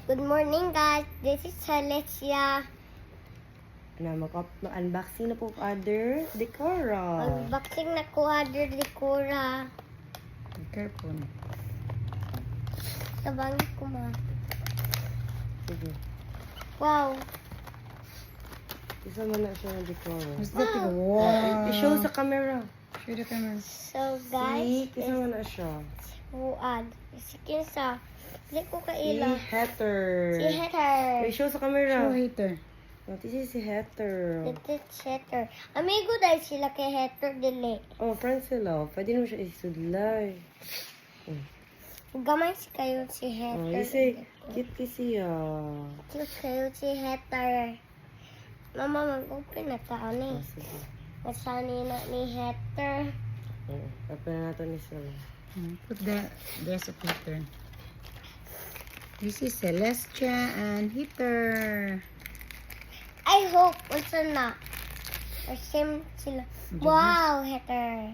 Good morning guys, this is Celestia. Unboxing na po other Decora. Unboxing na ko other Decora. Be careful. Sabangit ko ma. Sige. Wow. Isa mo na siya ng Decora. What's that? Wow. I-show sa camera. Show the camera. So guys, Isa mo na siya. buad. Si Kinsa. Hindi ko Si kaila. Heather. Si Heather. I-show sa camera. Show hater. This is si Heather. This is Heather. Amigo dahil sila kay Heather dili. Oh, friends sila. Pwede mo siya isudlay. Gamay si kayo si Oh, Heather. kasi cute kasi Cute kayo si Heather. Mama, mag-open na ta ni. Sige. Masani na ni Heather. Open na natin ni sila. Put the dress of hater. This is Celestia and Heather. I hope, unsa na. Or same sila. Wow, Heather.